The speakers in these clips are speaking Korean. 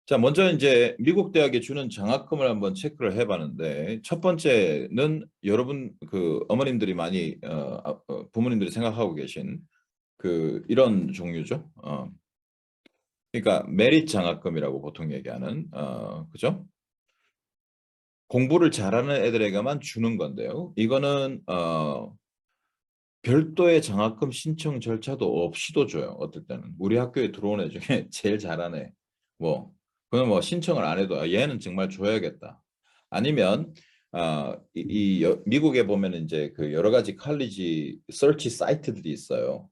자, 먼저 이제 미국 대학이 주는 장학금을 한번 체크를 해봤는데, 첫 번째는 여러분 그 어머님들이 많이 부모님들이 생각하고 계신 그 이런 종류죠. 그러니까 메릿 장학금이라고 보통 얘기하는 그죠? 공부를 잘하는 애들에게만 주는 건데요. 이거는 별도의 장학금 신청 절차도 없이도 줘요. 어떨 때는 우리 학교에 들어온 애 중에 제일 잘하는 애, 뭐 그건 뭐 신청을 안 해도 얘는 정말 줘야겠다. 아니면 미국에 보면 이제 그 여러 가지 컬리지 서치 사이트들이 있어요.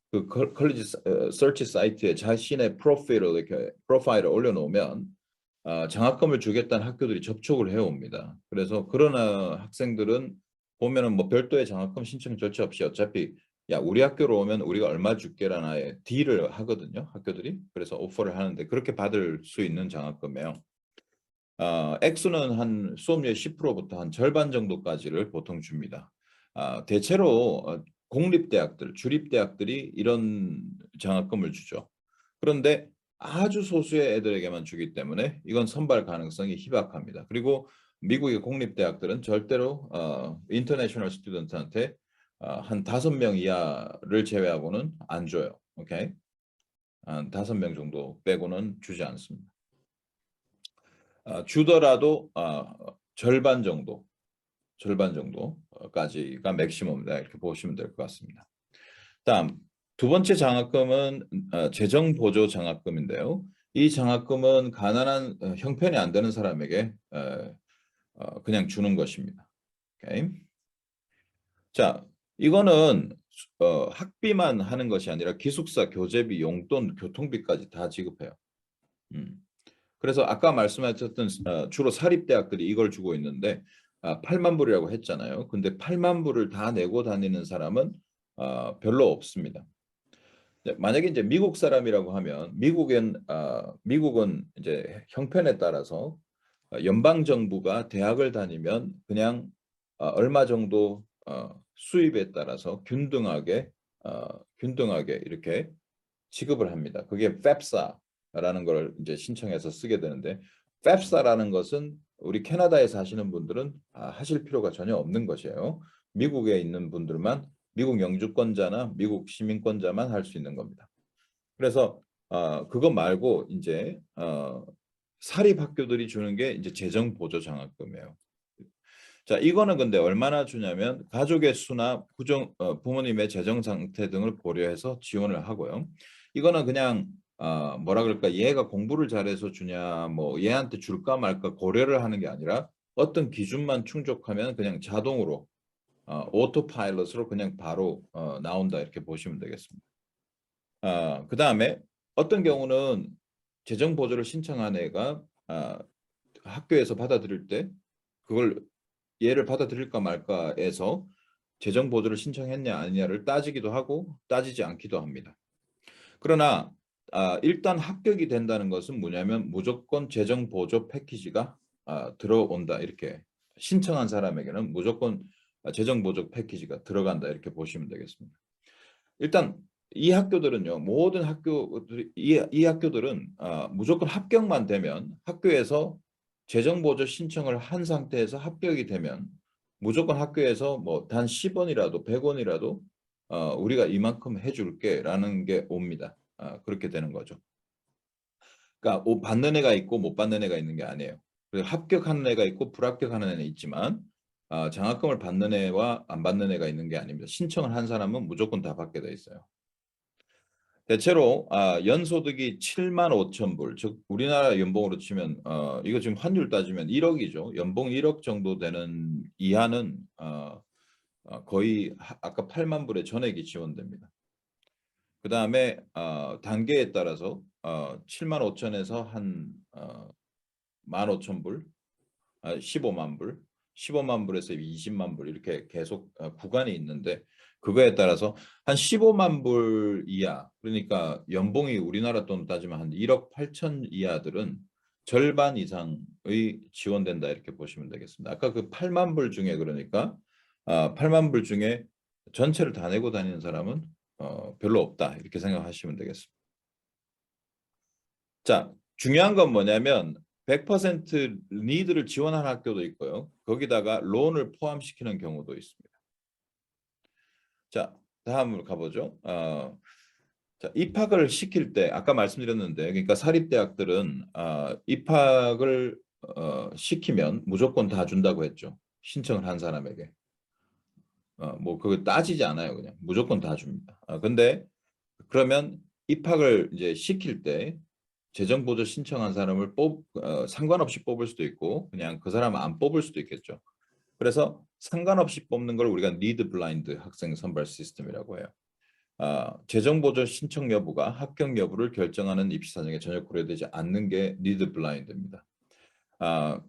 그 컬리지 서치 사이트에 자신의 프로파일을 올려놓으면 장학금을 주겠다는 학교들이 접촉을 해옵니다. 그래서 그런 학생들은 보면은 뭐 별도의 장학금 신청 절차 없이 어차피 야 우리 학교로 오면 우리가 얼마 줄게라는 아예 딜을 하거든요. 학교들이. 그래서 오퍼를 하는데 그렇게 받을 수 있는 장학금이에요. 액수는 한 수업료의 10%부터 한 절반 정도까지를 보통 줍니다. 대체로 공립대학들, 주립대학들이 이런 장학금을 주죠. 그런데 아주 소수의 애들에게만 주기 때문에 이건 선발 가능성이 희박합니다. 그리고 미국의 공립대학들은 절대로 인터내셔널 스튜던트한테 한 5명 이하를 제외하고는 안 줘요. 오케이? 한 5명 정도 빼고는 주지 않습니다. 주더라도 절반 정도까지가 맥시멈이다 이렇게 보시면 될 것 같습니다. 다음 두 번째 장학금은 재정 보조 장학금인데요. 이 장학금은 가난한 형편이 안 되는 사람에게 그냥 주는 것입니다. 오케이. 자, 이거는 학비만 하는 것이 아니라 기숙사, 교재비, 용돈, 교통비까지 다 지급해요. 그래서 아까 말씀하셨던 주로 사립대학들이 이걸 주고 있는데 8만 불이라고 했잖아요. 근데 8만 불을 다 내고 다니는 사람은 별로 없습니다. 만약에 이제 미국 사람이라고 하면 미국은 이제 형편에 따라서 연방 정부가 대학을 다니면 그냥 얼마 정도 수입에 따라서 균등하게 이렇게 지급을 합니다. 그게 FAFSA라는 걸 이제 신청해서 쓰게 되는데 FAFSA라는 것은 우리 캐나다에 사시는 분들은 하실 필요가 전혀 없는 것이에요. 미국에 있는 분들만 미국 영주권자나 미국 시민권자만 할 수 있는 겁니다. 그래서 그거 말고 이제 사립 학교들이 주는 게 이제 재정 보조 장학금이에요. 자, 이거는 근데 얼마나 주냐면 가족의 수나 부모님의 재정 상태 등을 고려해서 지원을 하고요. 이거는 그냥 뭐라 그럴까 얘가 공부를 잘해서 주냐 뭐 얘한테 줄까 말까 고려를 하는 게 아니라 어떤 기준만 충족하면 그냥 자동으로 오토 파일럿으로 그냥 바로 나온다 이렇게 보시면 되겠습니다. 그 다음에 어떤 경우는 재정 보조를 신청한 애가 학교에서 받아들일 때 그걸 얘를 받아들일까 말까에서 재정 보조를 신청했냐 아니냐를 따지기도 하고 따지지 않기도 합니다. 그러나 일단 합격이 된다는 것은 뭐냐면 무조건 재정 보조 패키지가 들어온다 이렇게 신청한 사람에게는 무조건 재정 보조 패키지가 들어간다 이렇게 보시면 되겠습니다. 일단 이 학교들은요 모든 학교들이 이 학교들은 무조건 합격만 되면 학교에서 재정 보조 신청을 한 상태에서 합격이 되면 무조건 학교에서 뭐 단 10원이라도 100원이라도 우리가 이만큼 해줄게라는 게 옵니다. 그렇게 되는 거죠. 그러니까 받는 애가 있고 못 받는 애가 있는 게 아니에요. 그래서 합격하는 애가 있고 불합격하는 애는 있지만 장학금을 받는 애와 안 받는 애가 있는 게 아닙니다. 신청을 한 사람은 무조건 다 받게 돼 있어요. 대체로 연소득이 7만 5천 불, 즉 우리나라 연봉으로 치면 이거 지금 환율 따지면 1억이죠. 연봉 1억 정도 되는 이하는 거의 아까 8만 불의 전액이 지원됩니다. 그 다음에 단계에 따라서 7만 5천에서 한 15,000불, 15만 불, 15만 불에서 20만 불 이렇게 계속 구간이 있는데 그거에 따라서 한 15만 불 이하 그러니까 연봉이 우리나라 돈 따지면 한 1억 8천 이하들은 절반 이상의 지원된다 이렇게 보시면 되겠습니다. 아까 그 8만 불 중에 그러니까 8만 불 중에 전체를 다 내고 다니는 사람은 별로 없다 이렇게 생각하시면 되겠습니다. 자, 중요한 건 뭐냐면 100% 니드를 지원하는 학교도 있고요. 거기다가 론을 포함시키는 경우도 있습니다. 자, 다음으로 가보죠. 자, 입학을 시킬 때 아까 말씀드렸는데, 그러니까 사립대학들은 입학을 시키면 무조건 다 준다고 했죠. 신청을 한 사람에게. 뭐 그거 따지지 않아요. 그냥 무조건 다 줍니다. 근데 그러면 입학을 이제 시킬 때 재정보조 신청한 사람을 상관없이 뽑을 수도 있고 그냥 그 사람 안 뽑을 수도 있겠죠. 그래서 상관없이 뽑는 걸 우리가 니드 블라인드 학생 선발 시스템이라고 해요. 재정보조 신청 여부가 합격 여부를 결정하는 입시 사정에 전혀 고려되지 않는 게 니드 블라인드입니다.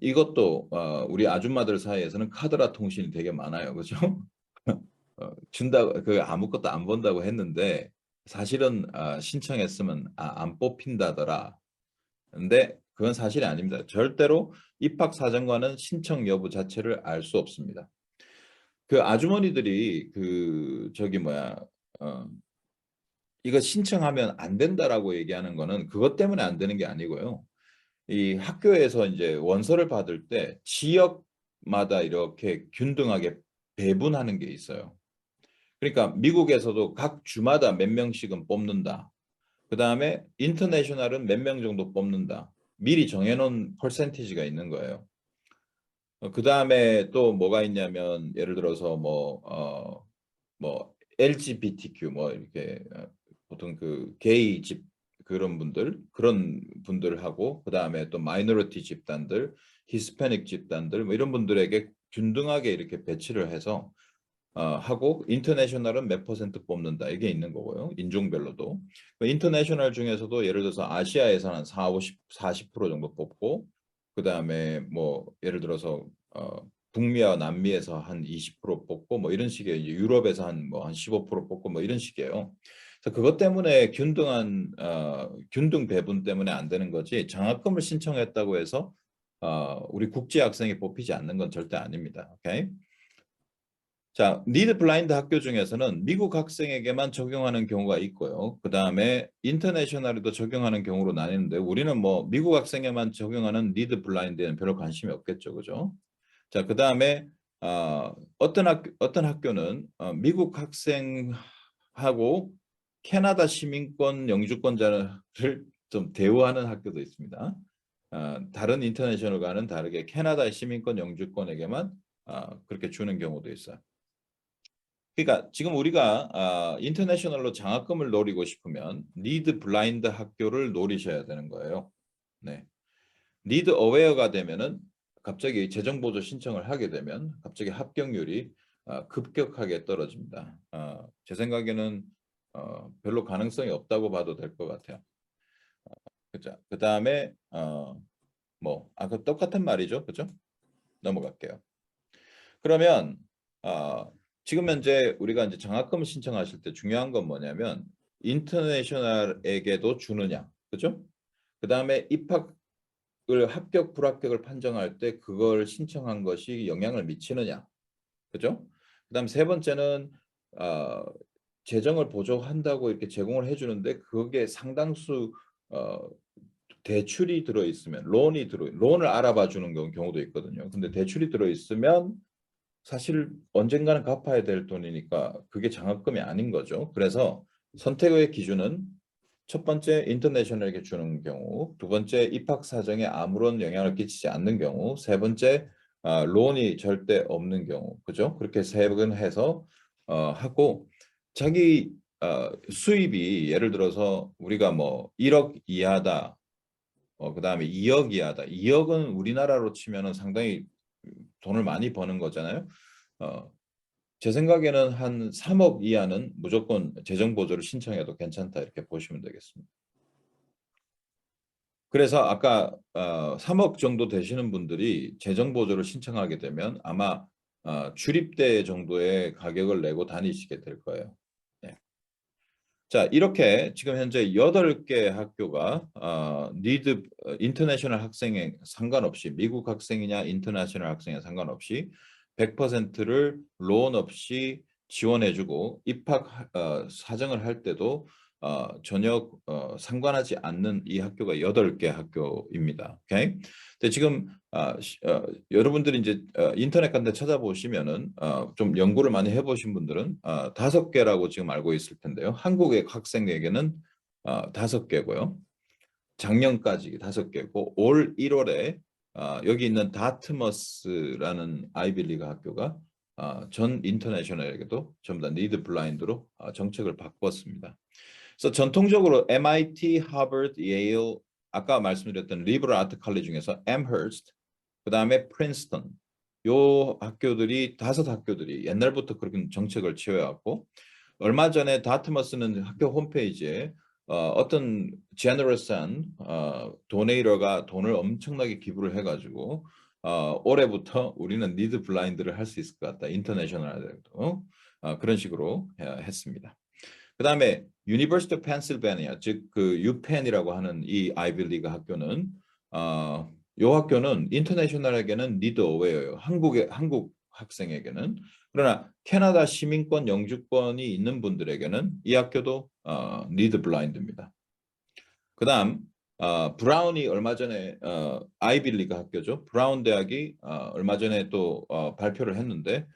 이것도 우리 아줌마들 사이에서는 카드라 통신이 되게 많아요. 그죠? 준다 그 아무것도 안 본다고 했는데 사실은 신청했으면 안 뽑힌다더라. 근데 그건 사실이 아닙니다. 절대로 입학 사정관은 신청 여부 자체를 알 수 없습니다. 그 아주머니들이 그 저기 뭐야 이거 신청하면 안 된다라고 얘기하는 거는 그것 때문에 안 되는 게 아니고요. 이 학교에서 이제 원서를 받을 때 지역마다 이렇게 균등하게 배분하는 게 있어요. 그러니까 미국에서도 각 주마다 몇 명씩은 뽑는다. 그다음에 인터내셔널은 몇 명 정도 뽑는다. 미리 정해놓은 퍼센티지가 있는 거예요. 그다음에 또 뭐가 있냐면 예를 들어서 뭐 LGBTQ 뭐 이렇게 보통 그 게이 집 그런 분들하고 그다음에 또 마이너리티 집단들, 히스패닉 집단들 뭐 이런 분들에게 균등하게 이렇게 배치를 해서 하고 인터내셔널은 몇 퍼센트 뽑는다 이게 있는 거고요. 인종별로도. 인터내셔널 중에서도 예를 들어서 아시아에서는 한 40% 정도 뽑고 그다음에 뭐 예를 들어서 북미와 남미에서 한 20% 뽑고 뭐 이런 식의 이제 유럽에서 한 15% 뽑고 뭐 이런 식이에요. 그래서 그것 때문에 균등 배분 때문에 안 되는 거지 장학금을 신청했다고 해서 우리 국제 학생이 뽑히지 않는 건 절대 아닙니다. 오케이? 자, 니드 블라인드 학교 중에서는 미국 학생에게만 적용하는 경우가 있고요. 그 다음에 인터내셔널에도 적용하는 경우로 나뉘는데 우리는 뭐 미국 학생에만 적용하는 니드 블라인드에는 별로 관심이 없겠죠. 그죠? 자, 그 다음에 어떤 학교는 미국 학생하고 캐나다 시민권 영주권자를 좀 대우하는 학교도 있습니다. 다른 인터내셔널과는 다르게 캐나다 시민권 영주권에게만 그렇게 주는 경우도 있어요. 그러니까 지금 우리가 인터내셔널로 장학금을 노리고 싶으면 니드 블라인드 학교를 노리셔야 되는 거예요. 네. 니드 어웨어가 되면은 갑자기 재정 보조 신청을 하게 되면 갑자기 합격률이 급격하게 떨어집니다. 제 생각에는 별로 가능성이 없다고 봐도 될 것 같아요. 그죠? 그 다음에 그 똑같은 말이죠, 그죠? 넘어갈게요. 그러면 지금 현재 우리가 이제 장학금을 신청하실 때 중요한 건 뭐냐면 인터내셔널에게도 주느냐, 그죠? 그 다음에 입학을 합격 불합격을 판정할 때 그걸 신청한 것이 영향을 미치느냐, 그죠? 그다음 세 번째는 어, 재정을 보조한다고 이렇게 제공을 해주는데 그게 상당수 대출이 들어 있으면 론을 알아봐 주는 경우도 있거든요. 근데 대출이 들어 있으면 사실 언젠가는 갚아야 될 돈이니까 그게 장학금이 아닌 거죠. 그래서 선택의 기준은 첫 번째 인터내셔널에게 주는 경우, 두 번째 입학 사정에 아무런 영향을 끼치지 않는 경우, 세 번째 론이 절대 없는 경우, 그죠? 그렇게 세 번 해서 하고 자기 수입이 예를 들어서 우리가 뭐 1억 이하다, 그다음에 2억 이하다. 2억은 우리나라로 치면은 상당히 돈을 많이 버는 거잖아요. 어, 제 생각에는 한 3억 이하는 무조건 재정 보조를 신청해도 괜찮다 이렇게 보시면 되겠습니다. 그래서 아까 3억 정도 되시는 분들이 재정 보조를 신청하게 되면 아마 주립대 정도의 가격을 내고 다니시게 될 거예요. 네. 자, 이렇게 지금 현재 8개 학교가 니드 인터내셔널 학생에 상관없이 미국 학생이냐 인터내셔널 학생에 상관없이 100%를 론 없이 지원해주고 입학 사정을 할 때도 전혀 상관하지 않는 이 학교가 8개 학교입니다. 오케이? 근데 지금 여러분들이 이제 인터넷 같은 데 찾아보시면은 좀 연구를 많이 해보신 분들은 5개라고 지금 알고 있을 텐데요. 한국의 학생에게는 5개고요. 작년까지 5개고 올 1월에 여기 있는 다트머스라는 아이비리그 학교가 전 인터내셔널에게도 전부 다 니드 블라인드로 정책을 바꿨습니다. 그래서 전통적으로 MIT, 하버드, 예일, 아까 말씀드렸던 리버럴 아트 컬리지 중에서 앰허스트, 그 다음에 프린스턴, 요 학교들이 5학교들이 옛날부터 그렇게 정책을 취해왔고 얼마 전에 다트머스는 학교 홈페이지에 어떤 제너러스한 도네이터가 돈을 엄청나게 기부를 해가지고 올해부터 우리는 니드 블라인드를 할 수 있을 것 같다. 인터내셔널도 그런 식으로 했습니다. 그 다음에 유니버시티 오브 펜실베니아, 즉 그 유펜이라고 하는 이 아이비리그 학교는 이 학교는 인터내셔널에게는 니드 어웨어예요. 한국 학생에게는. 그러나 캐나다 시민권 영주권이 있는 분들에게는 이 학교도 니드 블라인드입니다. 그 다음 브라운이 얼마 전에 아이비리그 학교죠. 브라운 대학이 얼마 전에 또 발표를 했는데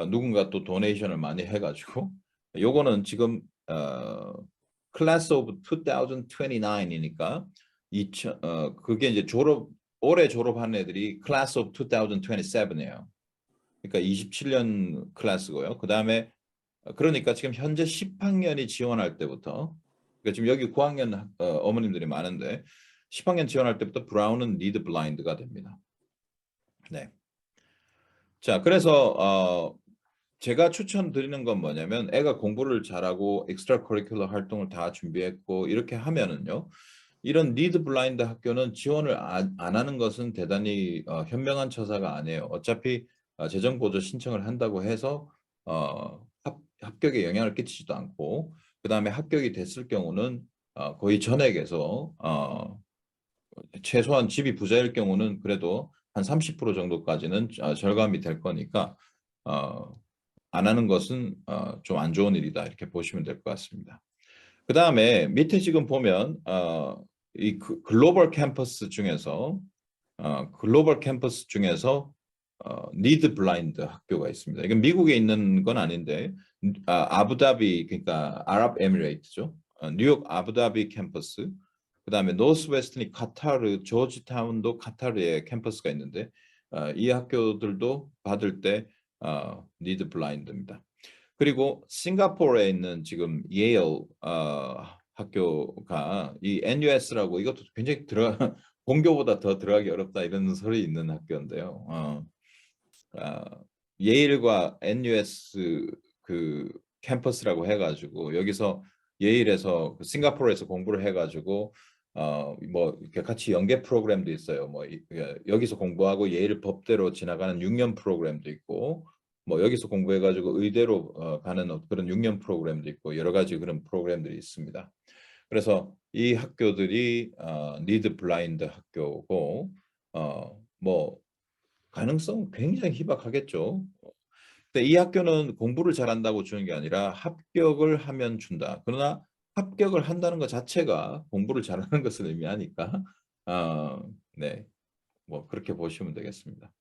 누군가 또 도네이션을 많이 해가지고 요거는 지금 클래스 오브 2029이니까 그게 이제 올해 졸업한 애들이 클래스 오브 2027이에요. 그러니까 27년 클래스고요. 그 다음에 그러니까 지금 현재 10학년이 지원할 때부터 그러니까 지금 여기 9학년 어머님들이 많은데 10학년 지원할 때부터 브라운은 니드 블라인드가 됩니다. 네. 자, 그래서 제가 추천드리는 건 뭐냐면 애가 공부를 잘하고 엑스트라 커리큘러 활동을 다 준비했고 이렇게 하면은요. 이런 니드 블라인드 학교는 지원을 안 하는 것은 대단히 현명한 처사가 아니에요. 어차피 재정 보조 신청을 한다고 해서 합격에 영향을 끼치지도 않고 그다음에 합격이 됐을 경우는 거의 전액에서 최소한 집이 부자일 경우는 그래도 한 30% 정도까지는 절감이 될 거니까 안 하는 것은 좀 안 좋은 일이다 이렇게 보시면 될 것 같습니다. 그 다음에 밑에 지금 보면 이 글로벌 캠퍼스 중에서 니드 블라인드 학교가 있습니다. 이건 미국에 있는 건 아닌데 아부다비 그러니까 아랍에미레이트죠. 뉴욕 아부다비 캠퍼스. 그다음에 노스웨스턴이 카타르 조지타운도 카타르에 캠퍼스가 있는데 이 학교들도 받을 때 니드 블라인드입니다. 그리고 싱가포르에 있는 지금 예일 학교가 이 NUS라고 이것도 굉장히 본교보다 더 들어가기 어렵다 이런 소리 있는 학교인데요. 예일과 NUS 그 캠퍼스라고 해가지고 여기서 예일에서 싱가포르에서 공부를 해가지고 뭐 이렇게 같이 연계 프로그램도 있어요. 뭐 여기서 공부하고 예일 법대로 지나가는 6년 프로그램도 있고 뭐 여기서 공부해가지고 의대로 가는 그런 6년 프로그램도 있고 여러 가지 그런 프로그램들이 있습니다. 그래서 이 학교들이 니드 블라인드 학교고 뭐 가능성 굉장히 희박하겠죠. 근데 이 학교는 공부를 잘한다고 주는 게 아니라 합격을 하면 준다. 그러나 합격을 한다는 것 자체가 공부를 잘하는 것을 의미하니까 네, 뭐 그렇게 보시면 되겠습니다.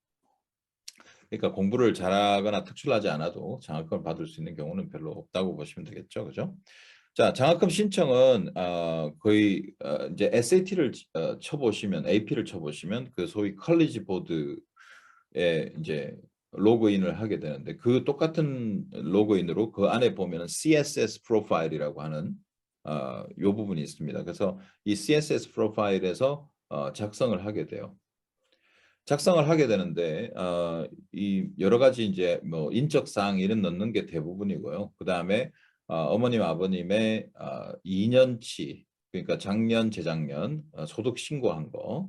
그러니까 공부를 잘하거나 특출나지 않아도 장학금을 받을 수 있는 경우는 별로 없다고 보시면 되겠죠, 그죠? 자, 장학금 신청은 거의 이제 SAT를 쳐보시면 AP를 쳐보시면 그 소위 컬리지 보드에 이제 로그인을 하게 되는데 그 똑같은 로그인으로 그 안에 보면은 CSS 프로파일이라고 하는 요 부분이 있습니다. 그래서 이 CSS 프로파일에서 작성을 하게 돼요. 작성을 하게 되는데 이 여러 가지 이제 뭐 인적 사항 이런 넣는 게 대부분이고요. 그 다음에 어머님 아버님의 2년치 그러니까 작년 재작년 소득 신고한 거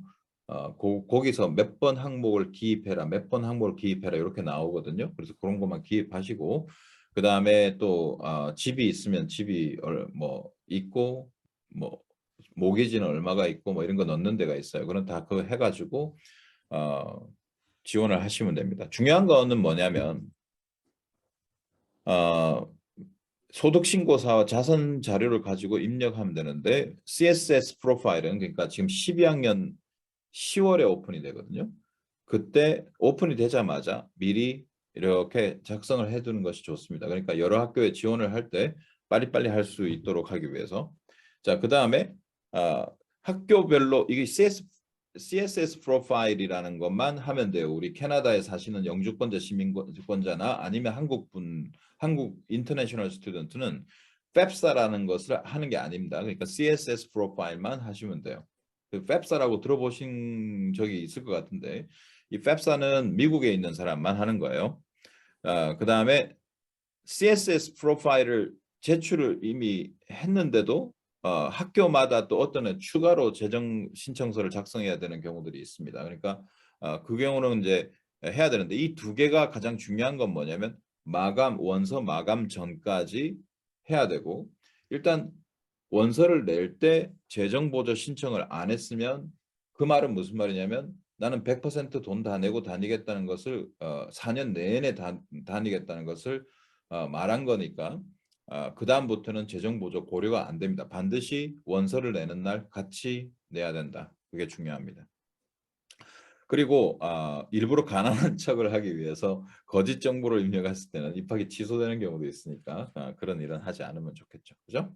거기서 몇 번 항목을 기입해라 몇 번 항목을 기입해라 이렇게 나오거든요. 그래서 그런 것만 기입하시고 그 다음에 또 집이 있으면 집이 뭐 있고 뭐 모기지는 얼마가 있고 뭐 이런 거 넣는 데가 있어요. 그런 다 그거 해가지고 지원을 하시면 됩니다. 중요한 거는 뭐냐면 소득신고서와 자선 자료를 가지고 입력하면 되는데 CSS 프로파일은 그러니까 지금 12학년 10월에 오픈이 되거든요. 그때 오픈이 되자마자 미리 이렇게 작성을 해두는 것이 좋습니다. 그러니까 여러 학교에 지원을 할 때 빨리빨리 할 수 있도록 하기 위해서. 자, 그 다음에 학교별로 이게 CSS 프로파일이라는 것만 하면 돼요. 우리 캐나다에 사시는 영주권자 시민권자나 아니면 한국 인터내셔널 스튜던트는 FAFSA라는 것을 하는 게 아닙니다. 그러니까 CSS 프로파일만 하시면 돼요. 그 FAFSA라고 들어보신 적이 있을 것 같은데 이 FAFSA는 미국에 있는 사람만 하는 거예요. 그 다음에 CSS 프로파일을 제출을 이미 했는데도 학교마다 또 어떤 애 추가로 재정 신청서를 작성해야 되는 경우들이 있습니다. 그러니까 그 경우는 이제 해야 되는데 이 두 개가 가장 중요한 건 뭐냐면 원서 마감 전까지 해야 되고 일단 원서를 낼 때 재정보조 신청을 안 했으면 그 말은 무슨 말이냐면 나는 100% 돈 다 내고 다니겠다는 것을 4년 내내 다니겠다는 것을 말한 거니까 그 다음부터는 재정보조 고려가 안 됩니다. 반드시 원서를 내는 날 같이 내야 된다. 그게 중요합니다. 그리고 일부러 가난한 척을 하기 위해서 거짓 정보를 입력했을 때는 입학이 취소되는 경우도 있으니까 그런 일은 하지 않으면 좋겠죠. 그죠?